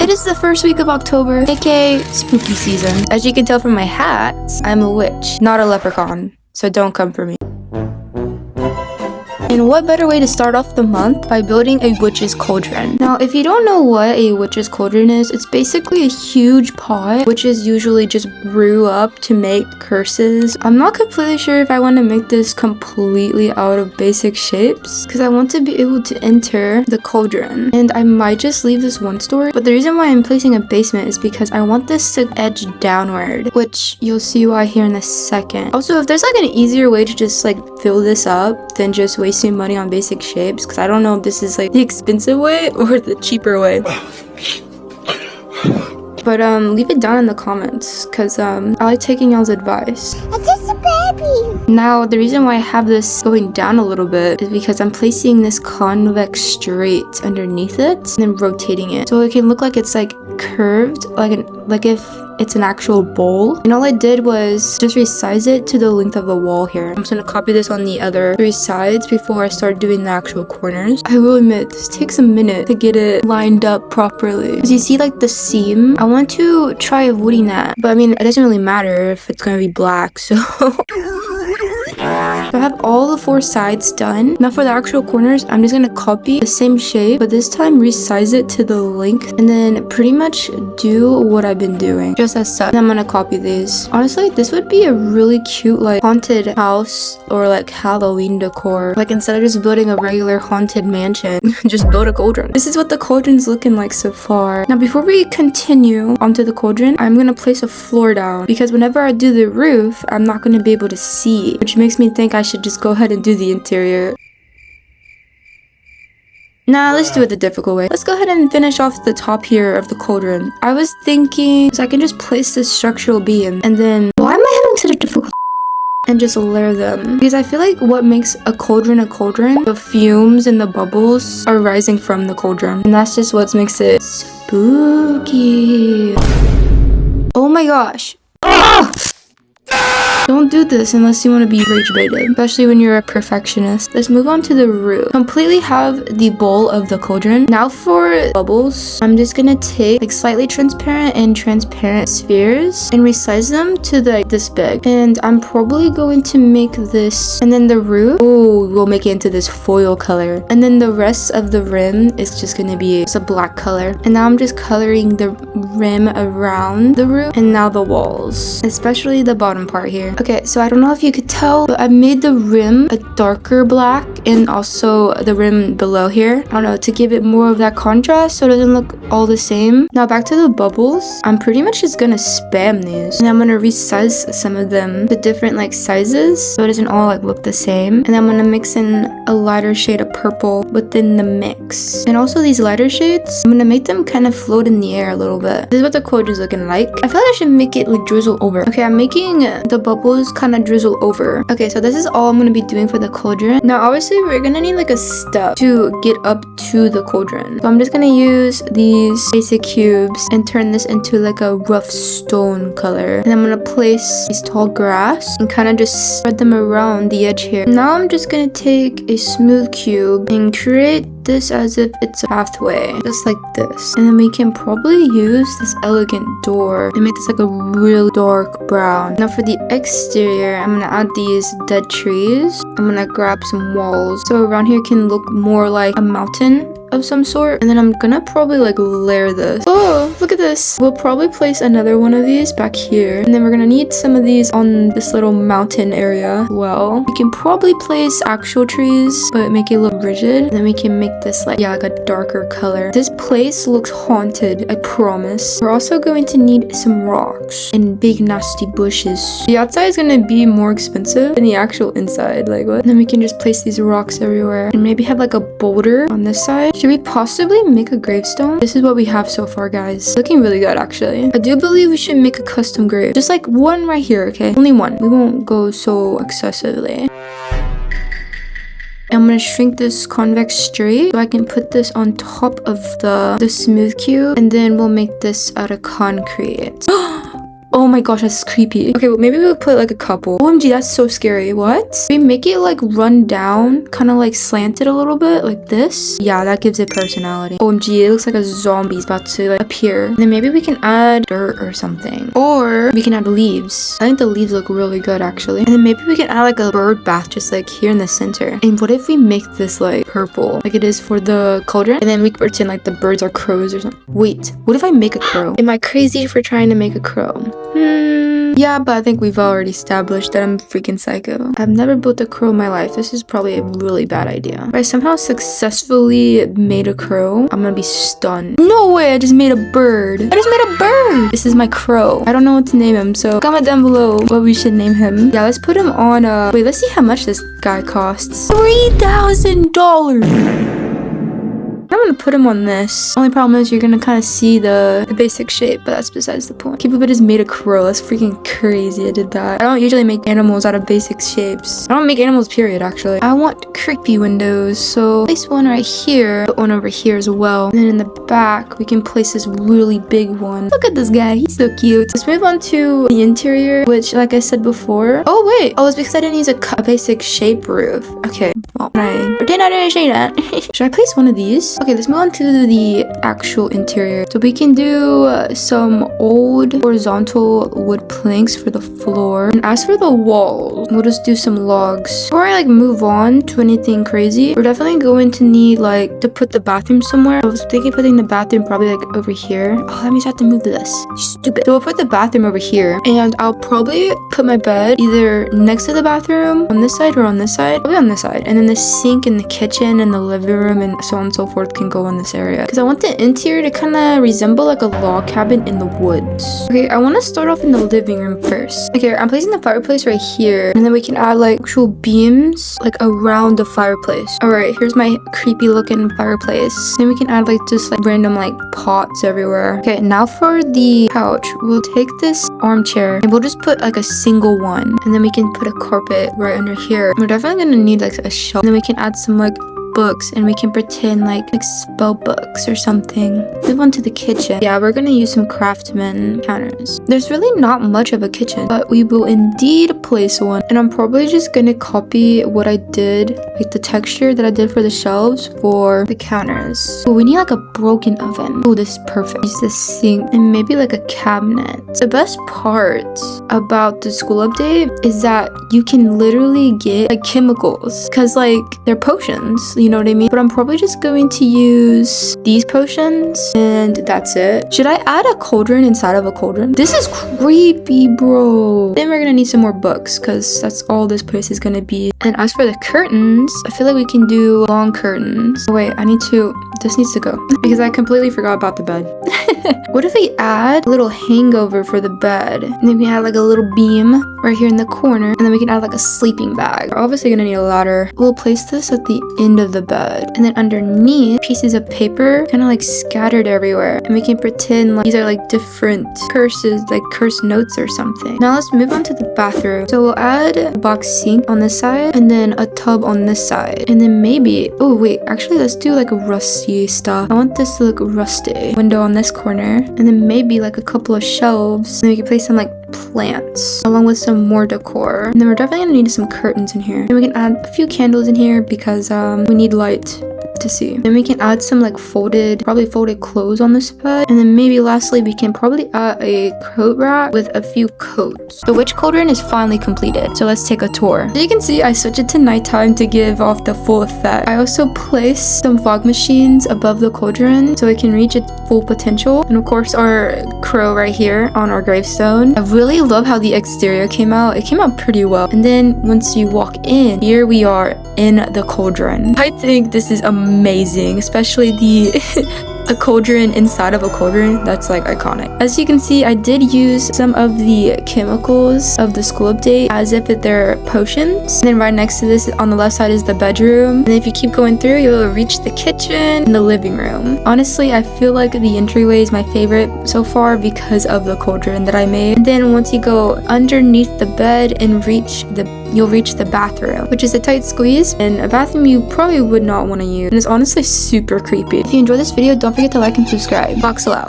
It is the first week of October, aka spooky season. As you can tell from my hat, I'm a witch, not a leprechaun, so don't come for me. And what better way to start off the month by building a witch's cauldron. Now, if you don't know what a witch's cauldron is, it's basically a huge pot, witches usually just brew up to make curses. I'm not completely sure if I want to make this completely out of basic shapes, because I want to be able to enter the cauldron. And I might just leave this one story, but the reason why I'm placing a basement is because I want this to edge downward, which you'll see why here in a second. Also, if there's like an easier way to just like fill this up than just wasting money on basic shapes, because I don't know if this is like the expensive way or the cheaper way. But leave it down in the comments, because I like taking y'all's advice. It's just a baby. Now, the reason why I have this going down a little bit is because I'm placing this convex straight underneath it and then rotating it, so it can look like it's like curved, like if it's an actual bowl. And all I did was just resize it to the length of the wall here. I'm just gonna copy this on the other 3 sides before I start doing the actual corners. I will admit, this takes a minute to get it lined up properly. Because you see like the seam, I want to try avoiding that. But I mean, it doesn't really matter if it's gonna be black, so... So I have all the 4 sides done. Now for the actual corners, I'm just gonna copy the same shape, but this time resize it to the length and then pretty much do what I've been doing, just as such. And I'm gonna copy these. Honestly, this would be a really cute like haunted house or like Halloween decor. Like instead of just building a regular haunted mansion, just build a cauldron. This is what the cauldron's looking like so far. Now before we continue onto the cauldron, I'm gonna place a floor down, because whenever I do the roof, I'm not gonna be able to see, which makes me think I should just go ahead and do the interior. Nah, let's do it the difficult way. Let's go ahead and finish off the top here of the cauldron. I was thinking, so I can just place this structural beam and then, why am I having such a difficult and just layer them? Because I feel like what makes a cauldron, the fumes and the bubbles are rising from the cauldron. And that's just what makes it spooky. Oh my gosh. Ah! Don't do this unless you want to be rage baited, especially when you're a perfectionist. Let's move on to the roof. Completely have the bowl of the cauldron. Now for bubbles, I'm just gonna take like slightly transparent and transparent spheres and resize them to like this big. And I'm probably going to make this, and then the roof, oh, we'll make it into this foil color. And then the rest of the rim is just gonna be a black color. And now I'm just coloring the rim around the roof and now the walls, especially the bottom part here. Okay, so I don't know if you could tell, but I made the rim a darker black and also the rim below here. I don't know, to give it more of that contrast so it doesn't look all the same. Now back to the bubbles. I'm pretty much just gonna spam these. And I'm gonna resize some of them to different like sizes so it doesn't all like look the same. And I'm gonna mix in a lighter shade of purple within the mix. And also these lighter shades, I'm gonna make them kind of float in the air a little bit. This is what the quote is looking like. I feel like I should make it like drizzle over. Okay, I'm making the bubbles kind of drizzle over. Okay, so this is all I'm gonna be doing for the cauldron. Now obviously we're gonna need like a step to get up to the cauldron, so I'm just gonna use these basic cubes and turn this into like a rough stone color, and I'm gonna place these tall grass and kind of just spread them around the edge here. Now I'm just gonna take a smooth cube and create this as if it's a pathway, just like this. And then we can probably use this elegant door and make this like a real dark brown. Now for the exterior, I'm gonna add these dead trees. I'm gonna grab some walls so around here can look more like a mountain of some sort, and then I'm gonna probably like layer this. Oh, look at this. We'll probably place another one of these back here, and then we're gonna need some of these on this little mountain area as well. We can probably place actual trees but make it look rigid, and then we can make this like a darker color. This place looks haunted, I promise. We're also going to need some rocks and big nasty bushes. The outside is gonna be more expensive than the actual inside, like what? And then we can just place these rocks everywhere and maybe have like a boulder on this side. Should we possibly make a gravestone? This is what we have so far, guys. Looking really good, actually. I do believe we should make a custom grave. Just like one right here, okay? Only one. We won't go so excessively. I'm gonna shrink this convex straight so I can put this on top of the smooth cube, and then we'll make this out of concrete. Oh my gosh, that's creepy. Okay, well, maybe we'll put like a couple. OMG, that's so scary. What? We make it like run down, kind of like slanted a little bit, like this. Yeah, that gives it personality. OMG, it looks like a zombie's about to like appear. And then maybe we can add dirt or something. Or we can add leaves. I think the leaves look really good actually. And then maybe we can add like a bird bath just like here in the center. And what if we make this like purple, like it is for the cauldron? And then we pretend like the birds are crows or something. Wait, what if I make a crow? Am I crazy for trying to make a crow? Yeah, but I think we've already established that I'm freaking psycho. I've never built a crow in my life. This is probably a really bad idea. If I somehow successfully made a crow, I'm gonna be stunned. No way, I just made a bird. I just made a bird. This is my crow. I don't know what to name him, so comment down below what we should name him. Yeah, let's put him on wait, let's see how much this guy costs. $3,000. I'm gonna put him on this. Only problem is you're gonna kind of see the basic shape, but that's besides the point. People just made a crow. That's freaking crazy. I did that. I don't usually make animals out of basic shapes. I don't make animals period actually. I want creepy windows, so place one right here, put one over here as well. And then in the back we can place this really big one. Look at this guy, he's so cute. Let's move on to the interior, which like I said before. Oh wait, it's because I didn't use a basic shape roof. Okay, well, pretend I didn't say that. Should I place one of these? Okay, let's move on to the actual interior. So we can do some old horizontal wood planks for the floor. And as for the walls, we'll just do some logs. Before I like move on to anything crazy, we're definitely going to need like to put the bathroom somewhere. I was thinking putting the bathroom probably like over here. Oh, that means I have to move this. Stupid. So we'll put the bathroom over here. And I'll probably put my bed either next to the bathroom on this side or on this side. Probably on this side. And then the sink and the kitchen and the living room and so on and so forth can go in this area because I want the interior to kind of resemble like a log cabin in the woods. Okay, I want to start off in the living room first. Okay, I'm placing the fireplace right here, and then we can add like actual beams like around the fireplace. All right, here's my creepy looking fireplace. Then we can add like just like random like pots everywhere. Okay, now for the couch, we'll take this armchair and we'll just put like a single one, and then we can put a carpet right under here. We're definitely gonna need like a shelf, and then we can add some like books and we can pretend like spell books or something. Move on to the kitchen. Yeah, we're gonna use some craftsman counters. There's really not much of a kitchen, but we will indeed place one, and I'm probably just gonna copy what I did, like the texture that I did for the shelves for the counters. But we need like a broken oven. Oh, this is perfect. Use this sink and maybe like a cabinet. The best part about the school update is that you can literally get like chemicals because like they're potions, you know what I mean? But I'm probably just going to use these potions and that's it. Should I add a cauldron inside of a cauldron? This is creepy, bro. Then we're gonna need some more books because that's all this place is gonna be. And as for the curtains, I feel like we can do long curtains. Oh, wait, this needs to go because I completely forgot about the bed. What if we add a little hangover for the bed? And then we add like a little beam right here in the corner. And then we can add like a sleeping bag. We're obviously gonna need a ladder. We'll place this at the end of the bed. And then underneath, pieces of paper kind of like scattered everywhere. And we can pretend like these are like different curses, like curse notes or something. Now let's move on to the bathroom. So we'll add a box sink on this side and then a tub on this side. And then maybe, oh wait, actually let's do like a rusty stuff. I want this to look rusty. Window on this corner. And then maybe like a couple of shelves. And then we can place some like plants along with some more decor. And then we're definitely gonna need some curtains in here. And we can add a few candles in here because we need light to see. Then we can add some like probably folded clothes on this bed. And then maybe lastly we can probably add a coat rack with a few coats. The witch cauldron is finally completed, so let's take a tour. As you can see, I switched it to nighttime to give off the full effect. I also placed some fog machines above the cauldron so it can reach its full potential. And of course our crow right here on our gravestone. I really love how the exterior came out. It came out pretty well. And then once you walk in, here we are in the cauldron. I think this is amazing, especially a cauldron inside of a cauldron. That's like iconic. As you can see, I did use some of the chemicals of the school update as if they're potions. And then right next to this on the left side is the bedroom. And if you keep going through, you'll reach the kitchen and the living room. Honestly, I feel like the entryway is my favorite so far because of the cauldron that I made. And then once you go underneath the bed and you'll reach the bathroom, which is a tight squeeze and a bathroom you probably would not want to use. And it's honestly super creepy. If you enjoyed this video, don't forget to like and subscribe. Voxel out.